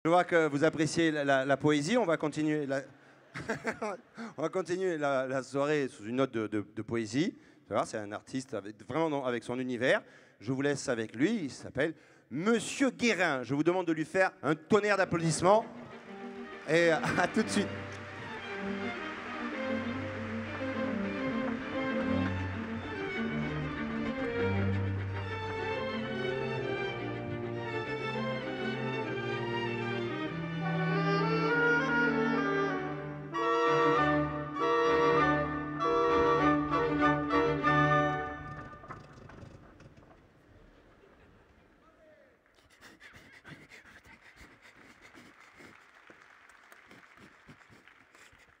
Je vois que vous appréciez la poésie. On va continuer on va continuer la soirée sous une note de poésie. C'est un artiste vraiment avec son univers. Je vous laisse avec lui. Il s'appelle Monsieur Guérin. Je vous demande de lui faire un tonnerre d'applaudissements. Et à tout de suite.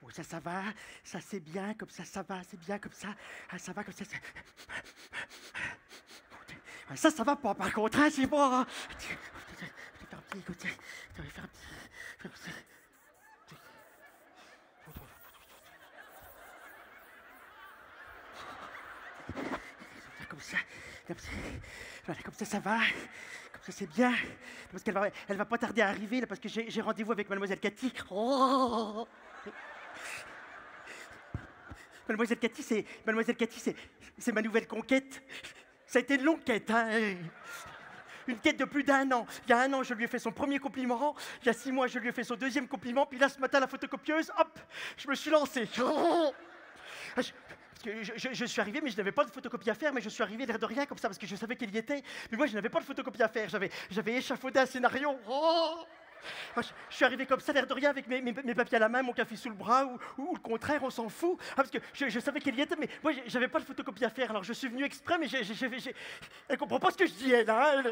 Oh, ça va, ça c'est bien, comme ça va, c'est bien, comme ça, ah, ça va, comme ça, ça va pas, par contre, hein, c'est bon, hein. Je vais faire un petit, écoute, je vais faire un petit, comme ça, voilà, comme ça va, comme ça c'est bien, parce elle va pas tarder à arriver, là, parce que j'ai rendez-vous avec Mademoiselle Cathy. Oh, Mademoiselle Cathy, c'est ma nouvelle conquête. Ça a été une longue quête, hein. Une quête de plus d'1 an. Il y a 1 an, je lui ai fait son premier compliment. Il y a 6 mois, je lui ai fait son deuxième compliment. Puis là, ce matin, la photocopieuse, hop, je me suis lancé. Je suis arrivé, mais je n'avais pas de photocopie à faire, mais je suis arrivé l'air de rien comme ça, parce que je savais qu'il y était. Mais moi, je n'avais pas de photocopie à faire. J'avais échafaudé un scénario. Oh, je suis arrivé comme ça, l'air de rien, avec mes papiers à la main, mon café sous le bras, ou le contraire, on s'en fout. Parce que je savais qu'elle y était, mais moi, j'avais pas de photocopie à faire. Alors, je suis venu exprès, mais elle comprend pas ce que je dis, elle, hein.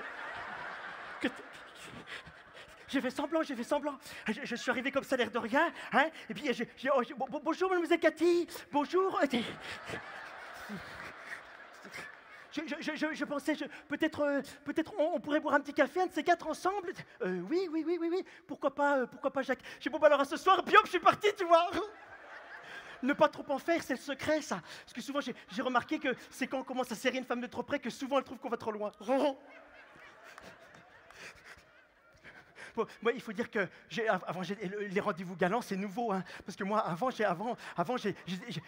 J'ai fait semblant. Je suis arrivé comme ça, l'air de rien, hein. Et puis, bonjour, mademoiselle Cathy. Bonjour. Je pensais, peut-être on pourrait boire un petit café, un de ces quatre ensemble. Oui. Pourquoi pas, Jacques? J'ai bon, bah alors à ce soir, puis hop, je suis parti, tu vois. Ne pas trop en faire, c'est le secret, ça. Parce que souvent, j'ai remarqué que c'est quand on commence à serrer une femme de trop près que souvent elle trouve qu'on va trop loin. Bon, moi, il faut dire que les rendez-vous galants, c'est nouveau, hein, parce que moi, avant,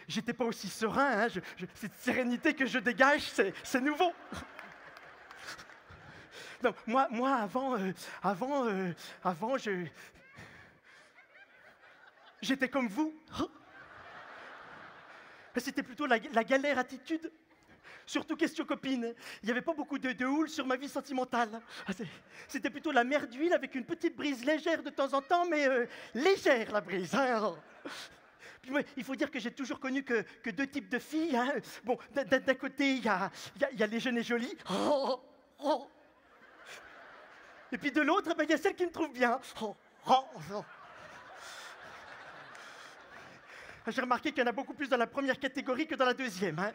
j'étais pas aussi serein. Hein, cette sérénité que je dégage, c'est nouveau. Non, moi, avant, j'étais comme vous. C'était plutôt la galère attitude. Surtout question copine. Il n'y avait pas beaucoup de houle sur ma vie sentimentale. C'était plutôt la mer d'huile avec une petite brise légère de temps en temps, mais légère la brise. Hein. Puis moi, il faut dire que j'ai toujours connu que 2 types de filles. Hein. Bon, d'un côté, il y a les jeunes et jolies. Et puis de l'autre, il y a celles qui me trouvent bien. J'ai remarqué qu'il y en a beaucoup plus dans la première catégorie que dans la deuxième. Hein.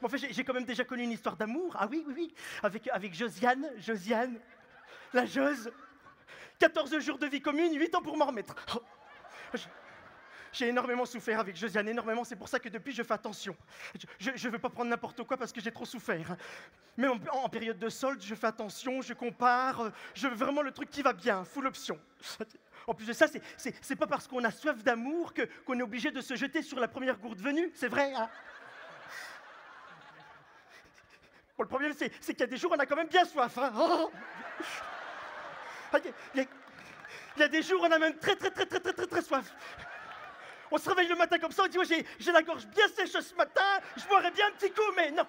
En fait, j'ai quand même déjà connu une histoire d'amour. Ah oui, avec Josiane, la Jose. 14 jours de vie commune, 8 ans pour m'en remettre. J'ai énormément souffert avec Josiane, énormément. C'est pour ça que depuis, je fais attention. Je ne veux pas prendre n'importe quoi parce que j'ai trop souffert. Mais en période de solde, je fais attention, je compare. Je veux vraiment le truc qui va bien, full option. En plus de ça, c'est pas parce qu'on a soif d'amour qu'on est obligé de se jeter sur la première gourde venue. C'est vrai, hein? Bon, le problème, c'est qu'il y a des jours, on a quand même bien soif. Hein. Oh, il y a des jours, on a même très soif. On se réveille le matin comme ça, on dit, ouais, j'ai la gorge bien sèche ce matin, je boirais bien un petit coup, mais non.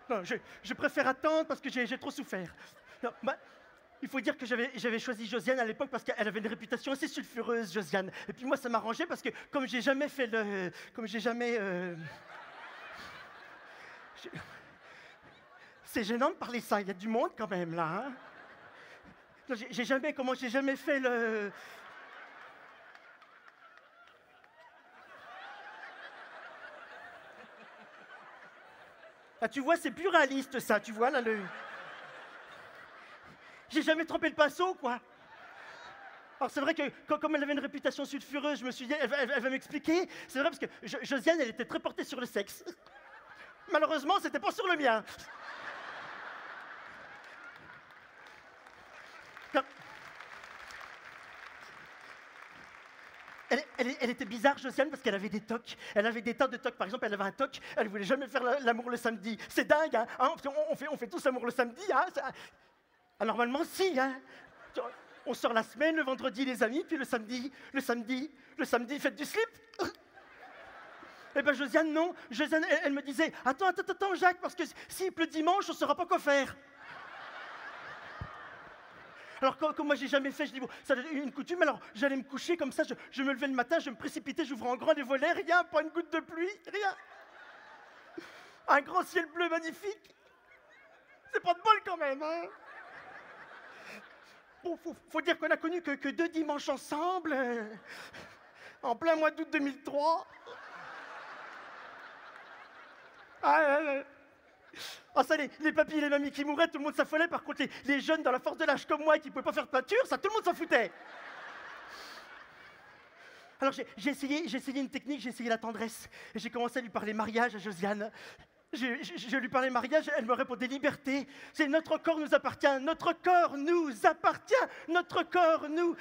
Non, je préfère attendre parce que j'ai trop souffert. Non, il faut dire que j'avais choisi Josiane à l'époque parce qu'elle avait une réputation assez sulfureuse, Josiane. Et puis moi, ça m'arrangeait parce que comme j'ai jamais fait le... Comme j'ai jamais... C'est gênant de parler ça, il y a du monde quand même là. Hein. Non, j'ai jamais fait le... Ah, tu vois, c'est plus réaliste ça, tu vois là le... J'ai jamais trempé le pinceau, quoi. Alors c'est vrai que comme elle avait une réputation sulfureuse, je me suis dit, elle va m'expliquer. C'est vrai parce que Josiane, elle était très portée sur le sexe. Malheureusement, c'était pas sur le mien. elle était bizarre, Josiane, parce qu'elle avait des tocs. Elle avait des tas de tocs. Par exemple, elle avait un toc, elle voulait jamais faire l'amour le samedi. C'est dingue, hein, on fait tous l'amour le samedi. Hein, ah, normalement, si. Hein. On sort la semaine, le vendredi, les amis, puis le samedi, faites du slip. Eh bien, Josiane, non. Josiane, elle me disait, attends, Jacques, parce que s'il pleut dimanche, on ne saura pas quoi faire. Alors, comme moi, j'ai jamais fait, je dis, bon, ça une coutume, alors j'allais me coucher comme ça, je me levais le matin, je me précipitais, j'ouvrais en grand les volets, rien, pas une goutte de pluie, rien. Un grand ciel bleu magnifique. C'est pas de bol quand même, hein. Bon, faut dire qu'on a connu que 2 dimanches ensemble, en plein mois d'août 2003. Ah, ça, les papis et les mamies qui mouraient, tout le monde s'affolait. Par contre, les jeunes dans la force de l'âge comme moi qui ne pouvaient pas faire de peinture, ça, tout le monde s'en foutait. Alors, j'ai essayé une technique, j'ai essayé la tendresse. Et j'ai commencé à lui parler mariage à Josiane. Je lui parlais mariage, elle me répondait liberté. C'est notre corps nous appartient, notre corps nous appartient, notre corps nous...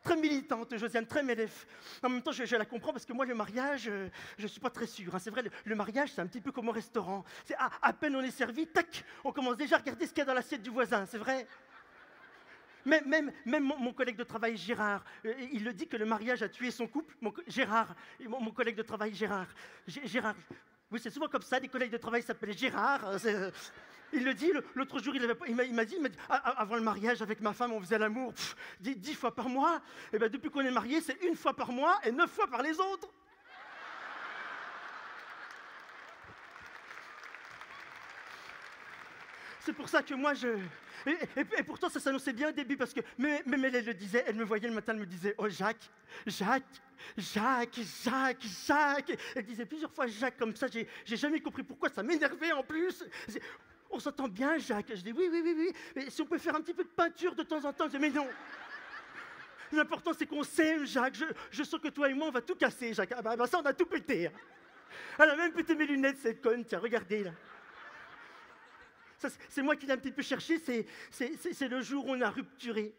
Très militante, Josiane, très mélève. En même temps, je la comprends parce que moi, le mariage, je ne suis pas très sûr. Hein. C'est vrai, le mariage, c'est un petit peu comme au restaurant. C'est à peine on est servi, tac, on commence déjà à regarder ce qu'il y a dans l'assiette du voisin, c'est vrai. Même mon collègue de travail, Gérard, il le dit que le mariage a tué son couple. Mon collègue de travail, Gérard. Gérard, oui, c'est souvent comme ça, des collègues de travail s'appellent Gérard. Il le dit, l'autre jour, il m'a dit, avant le mariage avec ma femme, on faisait l'amour 10 fois par mois. Et bien, depuis qu'on est mariés, c'est 1 fois par mois et 9 fois par les autres. C'est pour ça que moi, Et pourtant, ça s'annonçait bien au début, parce que même elle le disait, elle me voyait le matin, elle me disait « Oh, Jacques. » Elle disait plusieurs fois « Jacques » comme ça, j'ai jamais compris pourquoi, ça m'énervait en plus. On s'entend bien, Jacques. Je dis oui, mais si on peut faire un petit peu de peinture de temps en temps, je dis mais non. L'important, c'est qu'on s'aime, Jacques. Je sens que toi et moi, on va tout casser, Jacques. Ah bah ça, on a tout pété. Hein. Elle a même pété mes lunettes, cette conne. Tiens, regardez, là. C'est moi qui l'ai un petit peu cherché. C'est le jour où on a rupturé.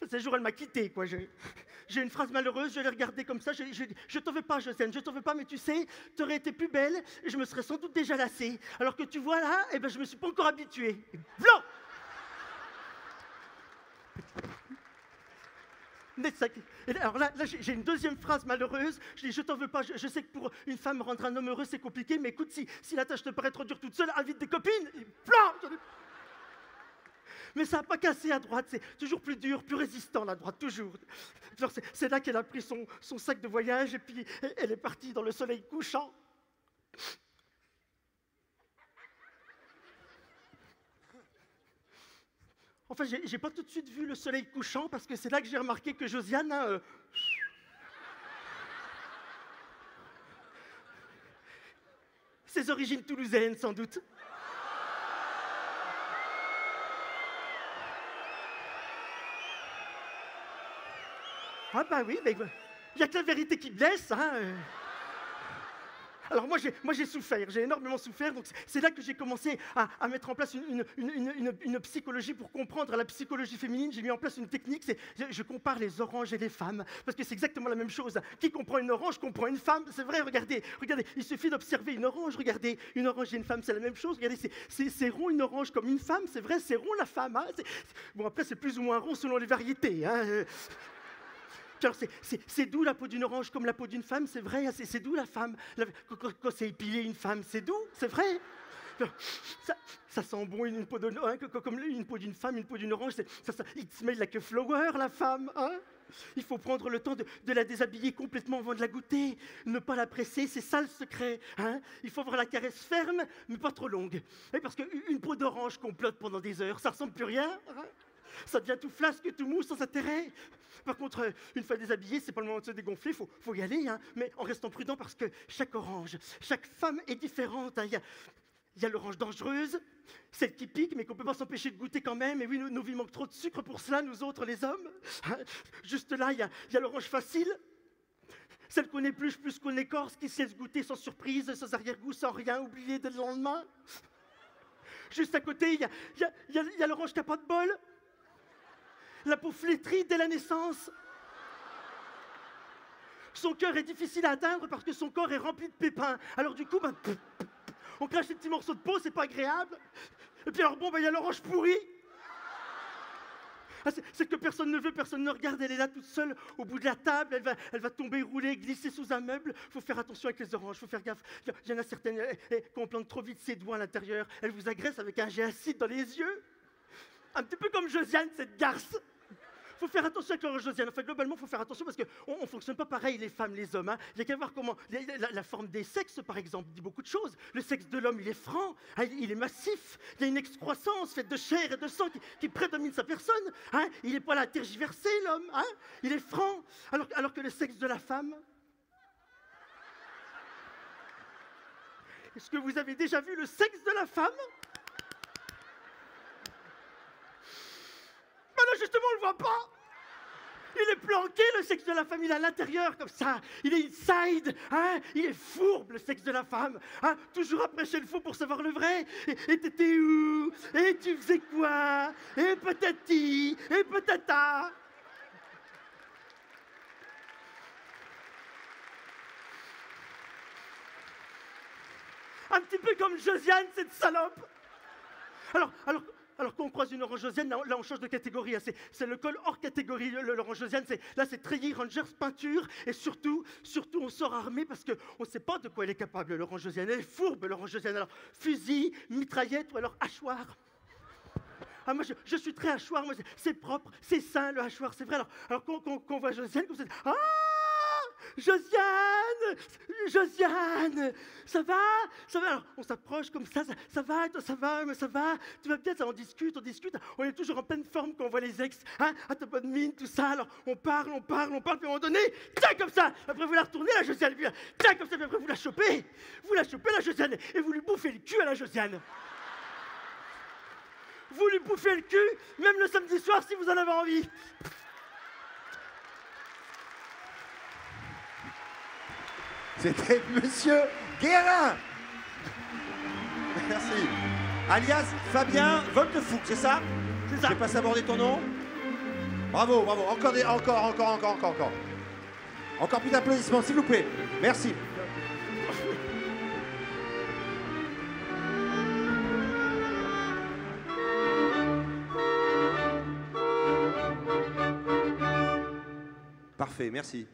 C'est le jour où elle m'a quitté, quoi. J'ai une phrase malheureuse, je l'ai regardée comme ça. Je t'en veux pas, Josiane, je t'en veux pas, mais tu sais, tu aurais été plus belle et je me serais sans doute déjà lassée. Alors que tu vois là, eh ben, je me suis pas encore habituée. Blanc. Alors là j'ai une deuxième phrase malheureuse. Je dis, je t'en veux pas. Je sais que pour une femme, rendre un homme heureux, c'est compliqué, mais écoute, si la tâche te paraît trop dure toute seule, invite des copines. Blanc. Mais ça n'a pas cassé à droite, c'est toujours plus dur, plus résistant, la droite, toujours. C'est là qu'elle a pris son sac de voyage et puis elle est partie dans le soleil couchant. Enfin, j'ai pas tout de suite vu le soleil couchant parce que c'est là que j'ai remarqué que Josiane a... ses origines toulousaines, sans doute. Ah bah oui, mais il n'y a que la vérité qui blesse, hein. Alors moi j'ai souffert, j'ai énormément souffert, donc c'est là que j'ai commencé à mettre en place une psychologie pour comprendre la psychologie féminine. J'ai mis en place une technique, je compare les oranges et les femmes, parce que c'est exactement la même chose. Qui comprend une orange comprend une femme, c'est vrai, regardez, il suffit d'observer une orange, regardez, une orange et une femme, c'est la même chose, regardez, c'est rond une orange comme une femme, c'est vrai, c'est rond la femme. Hein, bon après c'est plus ou moins rond selon les variétés, hein. Alors c'est doux la peau d'une orange comme la peau d'une femme, c'est vrai, c'est doux la femme. Quand c'est épilé une femme, c'est doux, c'est vrai. Ça sent bon une peau comme une peau d'une femme, une peau d'une orange, it smells like a flower, la femme. Hein. Il faut prendre le temps de la déshabiller complètement avant de la goûter, ne pas la presser, c'est ça le secret. Hein. Il faut avoir la caresse ferme, mais pas trop longue. Et parce qu'une peau d'orange qu'on plotte pendant des heures, ça ressemble plus rien. Hein. Ça devient tout flasque, tout mou, sans intérêt. Par contre, une fois déshabillé, c'est pas le moment de se dégonfler, faut y aller, hein, mais en restant prudent parce que chaque orange, chaque femme est différente. Hein. Il y a l'orange dangereuse, celle qui pique, mais qu'on ne peut pas s'empêcher de goûter quand même. Et oui, nos vies manquent trop de sucre pour cela, nous autres, les hommes. Hein. Juste là, il y a l'orange facile, celle qu'on épluche plus qu'on écorce, qui se laisse goûter sans surprise, sans arrière-goût, sans rien oublier dès le lendemain. Juste à côté, il y a l'orange qui n'a pas de bol. La peau flétrie dès la naissance. son cœur est difficile à atteindre parce que son corps est rempli de pépins. Alors du coup, on crache des petits morceaux de peau, c'est pas agréable. Et puis alors bon, il y a l'orange pourrie. Ah, c'est que personne ne veut, personne ne regarde, elle est là toute seule au bout de la table, elle va tomber, rouler, glisser sous un meuble. Il faut faire attention avec les oranges, il faut faire gaffe. Il y en a certaines, quand on plante trop vite ses doigts à l'intérieur, elle vous agresse avec un jet acide dans les yeux. Un petit peu comme Josiane, cette garce. Il faut faire attention avec l'orange Josiane. En fait, globalement, il faut faire attention parce qu'on ne fonctionne pas pareil, les femmes, les hommes. Hein. Il y a qu'à voir comment... La forme des sexes, par exemple, dit beaucoup de choses. Le sexe de l'homme, il est franc, hein, il est massif. Il y a une excroissance faite de chair et de sang qui prédomine sa personne. Hein. Il n'est pas là à tergiverser, l'homme. Hein. Il est franc. Alors que le sexe de la femme... Est-ce que vous avez déjà vu le sexe de la femme? Ben là, justement, on le voit pas. Il est planqué, le sexe de la femme, il est à l'intérieur, comme ça. Il est inside, hein. Il est fourbe, le sexe de la femme. Hein. Toujours à prêcher le faux pour savoir le vrai. Et t'étais où? Et tu faisais quoi? Et patati, et patata. Un petit peu comme Josiane, cette salope. Alors quand on croise une orange Josiane, là on change de catégorie. Hein. C'est le col hors catégorie, l'orange Josiane. Là c'est treillis, Rangers, peinture. Et surtout, on sort armé parce qu'on ne sait pas de quoi elle est capable, l'orange Josiane. Elle est fourbe, l'orange Josiane. Alors fusil, mitraillette ou alors hachoir. Ah, moi je suis très hachoir, moi c'est propre, c'est sain le hachoir, c'est vrai. Alors quand on voit Josiane, comme ça, ah, Josiane, ça va? Alors, on s'approche comme ça va, toi, ça va, mais ça va, tu vas bien, ça, on discute, on est toujours en pleine forme quand on voit les ex, hein, à ta bonne mine, tout ça, alors on parle, puis à un moment donné, tiens, comme ça, après vous la retournez, la Josiane, puis tiens, comme ça, puis après vous la chopez, la Josiane, et vous lui bouffez le cul à la Josiane. Vous lui bouffez le cul, même le samedi soir, si vous en avez envie. C'était Monsieur Guérin. Merci. Alias Fabien Voltefouc, c'est ça? C'est ça. Je vais pas saborder ton nom. Bravo. Encore. Encore plus d'applaudissements, s'il vous plaît. Merci. Parfait, merci.